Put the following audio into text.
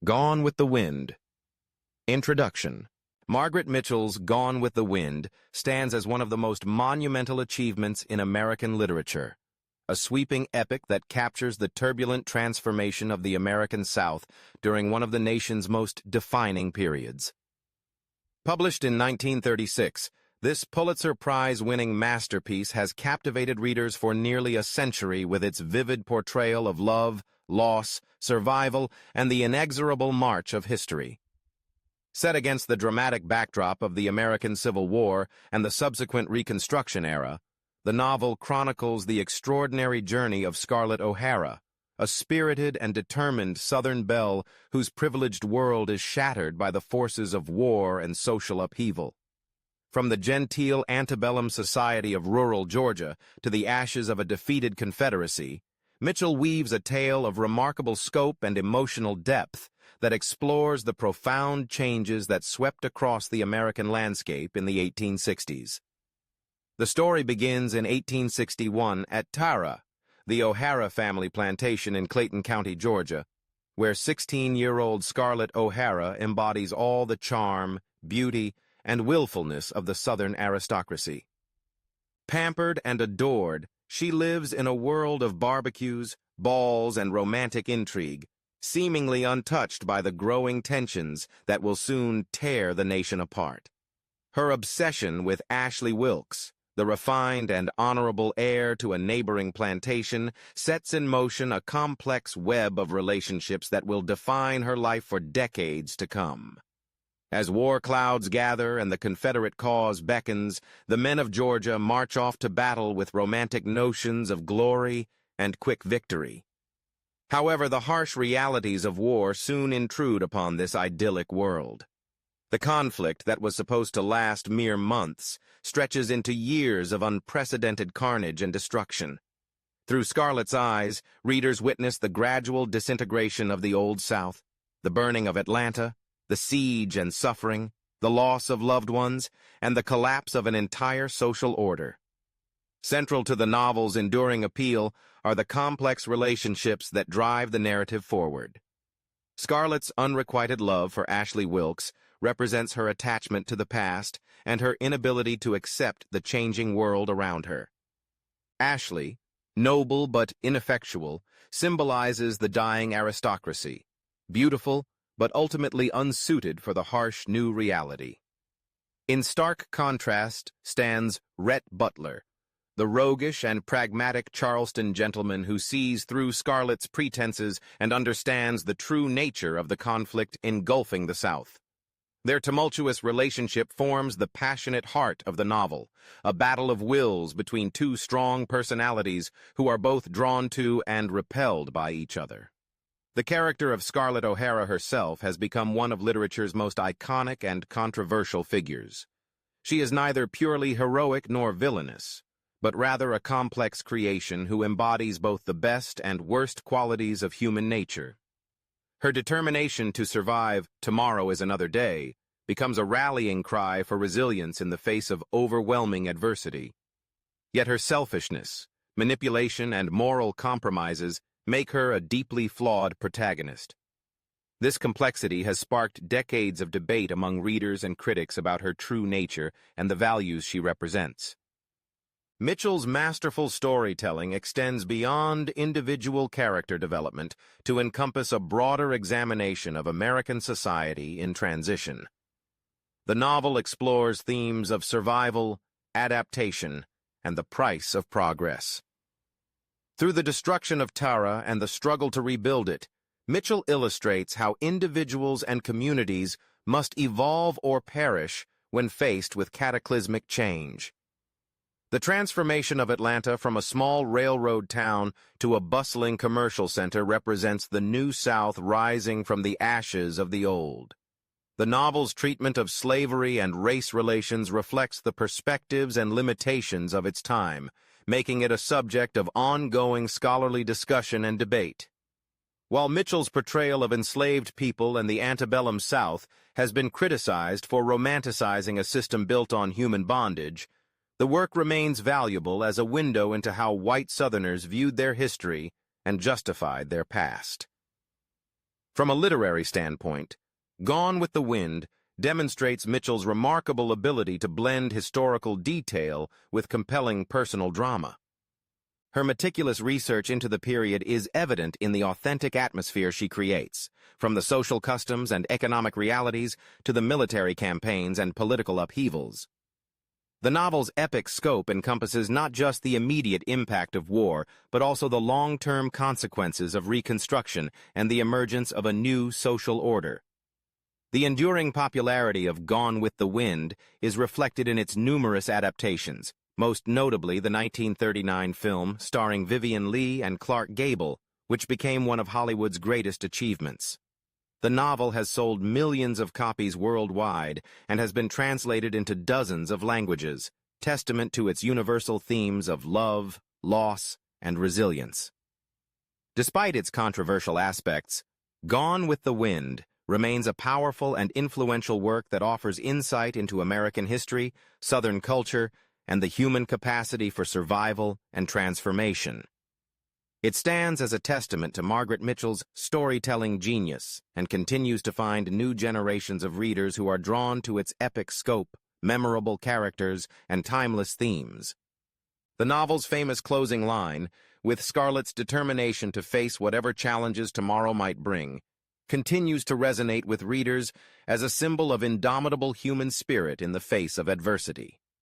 Gone with the Wind. Introduction. Margaret Mitchell's Gone with the Wind stands as one of the most monumental achievements in American literature, a sweeping epic that captures the turbulent transformation of the American South during one of the nation's most defining periods. Published in 1936, this Pulitzer Prize-winning masterpiece has captivated readers for nearly a century with its vivid portrayal of love, loss, survival, and the inexorable march of history. Set against the dramatic backdrop of the American Civil War and the subsequent Reconstruction era, the novel chronicles the extraordinary journey of Scarlett O'Hara, a spirited and determined Southern belle whose privileged world is shattered by the forces of war and social upheaval. From the genteel antebellum society of rural Georgia to the ashes of a defeated Confederacy, Mitchell weaves a tale of remarkable scope and emotional depth that explores the profound changes that swept across the American landscape in the 1860s. The story begins in 1861 at Tara, the O'Hara family plantation in Clayton County, Georgia, where 16-year-old Scarlett O'Hara embodies all the charm, beauty, and willfulness of the Southern aristocracy. Pampered and adored, she lives in a world of barbecues, balls, and romantic intrigue, seemingly untouched by the growing tensions that will soon tear the nation apart. Her obsession with Ashley Wilkes, the refined and honorable heir to a neighboring plantation, sets in motion a complex web of relationships that will define her life for decades to come. As war clouds gather and the Confederate cause beckons, the men of Georgia march off to battle with romantic notions of glory and quick victory. However, the harsh realities of war soon intrude upon this idyllic world. The conflict that was supposed to last mere months stretches into years of unprecedented carnage and destruction. Through Scarlett's eyes, readers witness the gradual disintegration of the Old South, the burning of Atlanta, the siege and suffering, the loss of loved ones, and the collapse of an entire social order. Central to the novel's enduring appeal are the complex relationships that drive the narrative forward. Scarlett's unrequited love for Ashley Wilkes represents her attachment to the past and her inability to accept the changing world around her. Ashley, noble but ineffectual, symbolizes the dying aristocracy, beautiful but ultimately unsuited for the harsh new reality. In stark contrast stands Rhett Butler, the roguish and pragmatic Charleston gentleman who sees through Scarlett's pretenses and understands the true nature of the conflict engulfing the South. Their tumultuous relationship forms the passionate heart of the novel, a battle of wills between two strong personalities who are both drawn to and repelled by each other. The character of Scarlett O'Hara herself has become one of literature's most iconic and controversial figures. She is neither purely heroic nor villainous, but rather a complex creation who embodies both the best and worst qualities of human nature. Her determination to survive "tomorrow is another day" becomes a rallying cry for resilience in the face of overwhelming adversity. Yet her selfishness, manipulation, and moral compromises make her a deeply flawed protagonist. This complexity has sparked decades of debate among readers and critics about her true nature and the values she represents. Mitchell's masterful storytelling extends beyond individual character development to encompass a broader examination of American society in transition. The novel explores themes of survival, adaptation, and the price of progress. Through the destruction of Tara and the struggle to rebuild it, Mitchell illustrates how individuals and communities must evolve or perish when faced with cataclysmic change. The transformation of Atlanta from a small railroad town to a bustling commercial center represents the new South rising from the ashes of the old. The novel's treatment of slavery and race relations reflects the perspectives and limitations of its time, making it a subject of ongoing scholarly discussion and debate. While Mitchell's portrayal of enslaved people and the antebellum South has been criticized for romanticizing a system built on human bondage, the work remains valuable as a window into how white Southerners viewed their history and justified their past. From a literary standpoint, Gone with the Wind demonstrates Mitchell's remarkable ability to blend historical detail with compelling personal drama. Her meticulous research into the period is evident in the authentic atmosphere she creates, from the social customs and economic realities to the military campaigns and political upheavals. The novel's epic scope encompasses not just the immediate impact of war, but also the long-term consequences of Reconstruction and the emergence of a new social order. The enduring popularity of Gone with the Wind is reflected in its numerous adaptations, most notably the 1939 film starring Vivien Leigh and Clark Gable, which became one of Hollywood's greatest achievements. The novel has sold millions of copies worldwide and has been translated into dozens of languages, testament to its universal themes of love, loss, and resilience. Despite its controversial aspects, Gone with the Wind remains a powerful and influential work that offers insight into American history, Southern culture, and the human capacity for survival and transformation. It stands as a testament to Margaret Mitchell's storytelling genius and continues to find new generations of readers who are drawn to its epic scope, memorable characters, and timeless themes. The novel's famous closing line, with Scarlett's determination to face whatever challenges tomorrow might bring, continues to resonate with readers as a symbol of indomitable human spirit in the face of adversity.